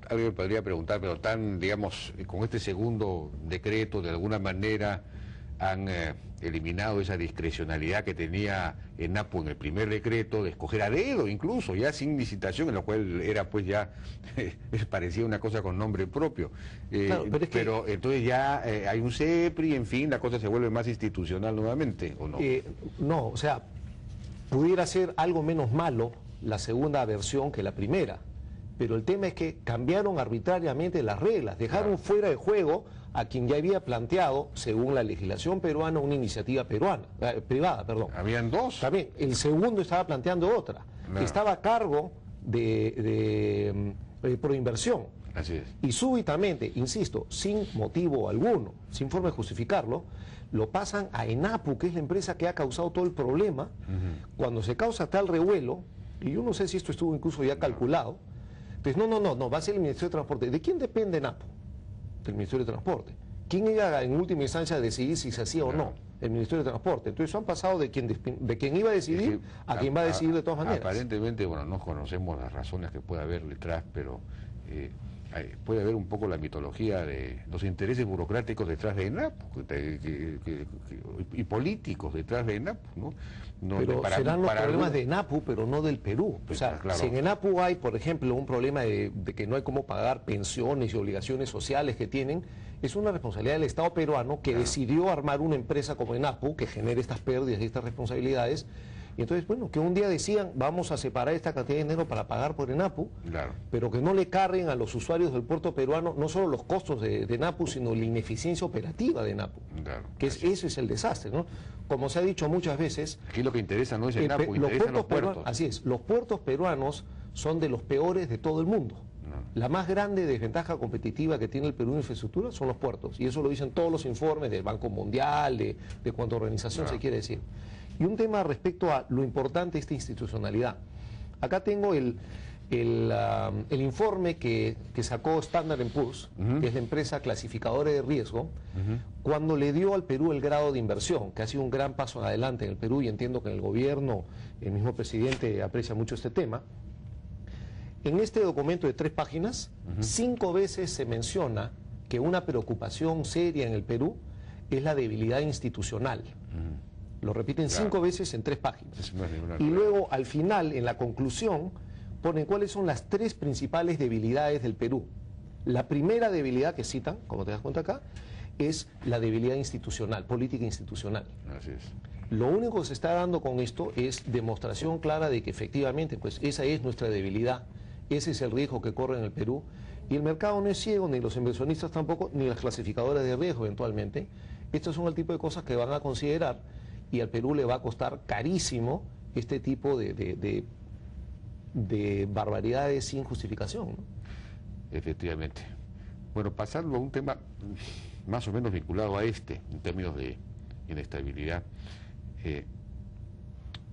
Alguien podría preguntar, pero digamos, con este segundo decreto, de alguna manera han eliminado esa discrecionalidad que tenía ENAPU en el primer decreto, de escoger a dedo incluso, ya sin licitación, en lo cual era pues ya, parecía una cosa con nombre propio. Claro, pero entonces ya hay un CEPRI, en fin, la cosa se vuelve más institucional nuevamente, ¿o no? No, o sea, pudiera ser algo menos malo la segunda versión que la primera. Pero el tema es que cambiaron arbitrariamente las reglas, dejaron fuera de juego a quien ya había planteado, según la legislación peruana, una iniciativa privada. Habían dos. También, el segundo estaba planteando otra, que estaba a cargo de Proinversión. Así es. Y súbitamente, insisto, sin motivo alguno, sin forma de justificarlo, lo pasan a ENAPU, que es la empresa que ha causado todo el problema. Cuando se causa tal revuelo, y yo no sé si esto estuvo incluso ya calculado, pues no, va a ser el Ministerio de Transporte. ¿De quién depende ENAPU? Del Ministerio de Transporte. ¿Quién iba en última instancia a decidir si se hacía o no? El Ministerio de Transporte. Entonces han pasado de quien iba a decidir a quien va a decidir de todas maneras. Aparentemente, bueno, no conocemos las razones que puede haber detrás, pero puede haber un poco la mitología de los intereses burocráticos detrás de ENAPU y políticos detrás de ENAPU, ¿no? Pero serán los problemas de ENAPU, pero no del Perú. O sea, claro. Si en ENAPU hay, por ejemplo, un problema de que no hay cómo pagar pensiones y obligaciones sociales que tienen, es una responsabilidad del Estado peruano que decidió armar una empresa como ENAPU que genere estas pérdidas y estas responsabilidades. Y entonces, bueno, que un día decían, vamos a separar esta cantidad de dinero para pagar por ENAPU, pero que no le carguen a los usuarios del puerto peruano no solo los costos de ENAPU, sino la ineficiencia operativa de ENAPU. Ese es el desastre, ¿no? Como se ha dicho muchas veces... Aquí lo que interesa no es ENAPU, interesan los puertos. Así es, los puertos peruanos son de los peores de todo el mundo. La más grande desventaja competitiva que tiene el Perú en infraestructura son los puertos, y eso lo dicen todos los informes del Banco Mundial, de cuánta organización se quiere decir. Y un tema respecto a lo importante de esta institucionalidad. Acá tengo el informe que sacó Standard & Poor's, que es la empresa clasificadora de riesgo, cuando le dio al Perú el grado de inversión, que ha sido un gran paso adelante en el Perú, y entiendo que en el gobierno el mismo presidente aprecia mucho este tema. En este documento de 3 páginas, 5 veces se menciona que una preocupación seria en el Perú es la debilidad institucional. Lo repiten 5 veces en 3 páginas. Y luego, al final, en la conclusión, ponen cuáles son las 3 principales debilidades del Perú. La primera debilidad que citan, como te das cuenta acá, es la debilidad institucional, política institucional. Así es. Lo único que se está dando con esto es demostración clara de que efectivamente, pues esa es nuestra debilidad, ese es el riesgo que corre en el Perú, y el mercado no es ciego, ni los inversionistas tampoco, ni las clasificadoras de riesgo eventualmente. Estos son el tipo de cosas que van a considerar, y al Perú le va a costar carísimo este tipo de barbaridades sin justificación, ¿no? Efectivamente. Bueno, pasando a un tema más o menos vinculado a este, en términos de inestabilidad.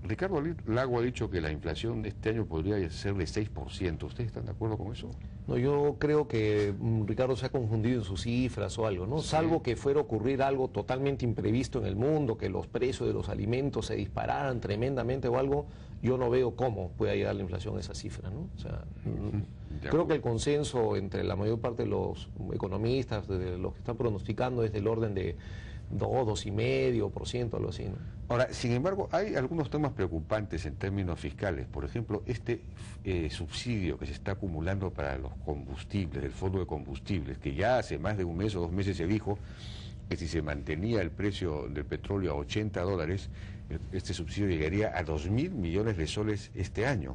Ricardo Lago ha dicho que la inflación de este año podría ser de 6%. ¿Ustedes están de acuerdo con eso? No, yo creo que Ricardo se ha confundido en sus cifras o algo, ¿no? Sí. Salvo que fuera a ocurrir algo totalmente imprevisto en el mundo, que los precios de los alimentos se dispararan tremendamente o algo, yo no veo cómo pueda llegar la inflación a esa cifra, ¿no? O sea, creo que el consenso entre la mayor parte de los economistas, de los que están pronosticando, es del orden de 2,5%, algo así, ¿no? Ahora, sin embargo, hay algunos temas preocupantes en términos fiscales. Por ejemplo, este subsidio que se está acumulando para los combustibles, del Fondo de Combustibles, que ya hace más de un mes o 2 meses se dijo que si se mantenía el precio del petróleo a $80, este subsidio llegaría a 2.000 millones de soles este año.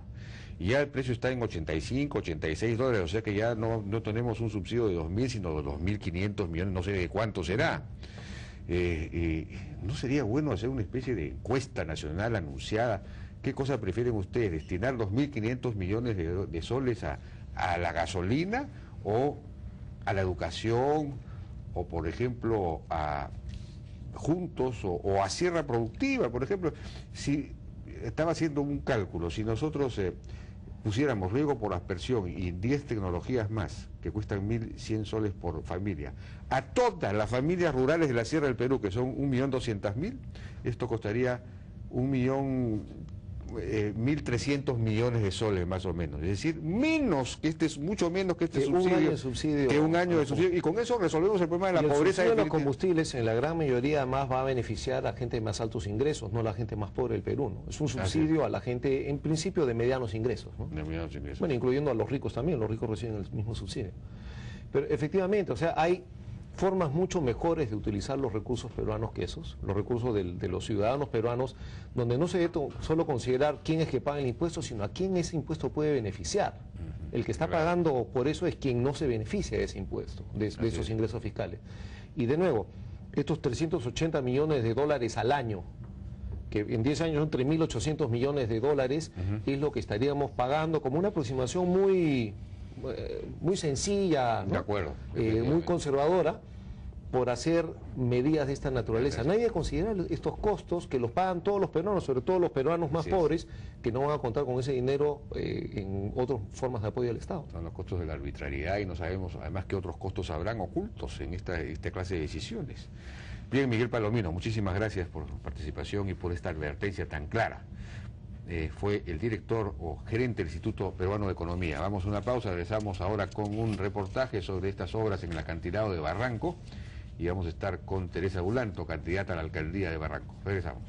Y ya el precio está en 85, 86 dólares, o sea que ya no tenemos un subsidio de 2.000, sino de 2.500 millones, no sé de cuánto será. ¿No sería bueno hacer una especie de encuesta nacional anunciada? ¿Qué cosa prefieren ustedes? ¿Destinar 2.500 millones de soles a la gasolina o a la educación o, por ejemplo, a Juntos o a Sierra Productiva? Por ejemplo, si estaba haciendo un cálculo, si nosotros pusiéramos riego por aspersión y 10 tecnologías más, que cuestan 1.100 soles por familia, a todas las familias rurales de la Sierra del Perú, que son 1.200.000, esto costaría 1.300 millones de soles más o menos. Es decir, menos que este, mucho menos que este subsidio, que un año de subsidio. Y con eso resolvemos el problema de la pobreza. De los combustibles en la gran mayoría más va a beneficiar a gente de más altos ingresos, no a la gente más pobre del Perú, ¿no? Es un subsidio a la gente, en principio, de medianos ingresos, ¿no? De medianos ingresos. Bueno, incluyendo a los ricos también, los ricos reciben el mismo subsidio. Pero efectivamente, o sea, hay formas mucho mejores de utilizar los recursos peruanos que esos, los recursos de los ciudadanos peruanos, donde no se debe solo considerar quién es que paga el impuesto, sino a quién ese impuesto puede beneficiar. El que está pagando por eso es quien no se beneficia de ese impuesto, de esos ingresos fiscales. Y de nuevo, estos 380 millones de dólares al año, que en 10 años son 3.800 millones de dólares, es lo que estaríamos pagando como una aproximación muy sencilla, ¿no? De acuerdo, muy conservadora, por hacer medidas de esta naturaleza. Nadie considera estos costos que los pagan todos los peruanos, sobre todo los peruanos más pobres, que no van a contar con ese dinero en otras formas de apoyo del Estado. Son los costos de la arbitrariedad y no sabemos además qué otros costos habrán ocultos en esta clase de decisiones. Bien, Miguel Palomino, muchísimas gracias por su participación y por esta advertencia tan clara. Fue el director o gerente del Instituto Peruano de Economía. Vamos a una pausa, regresamos ahora con un reportaje sobre estas obras en el acantilado de Barranco y vamos a estar con Teresa Bulanto, candidata a la alcaldía de Barranco. Regresamos.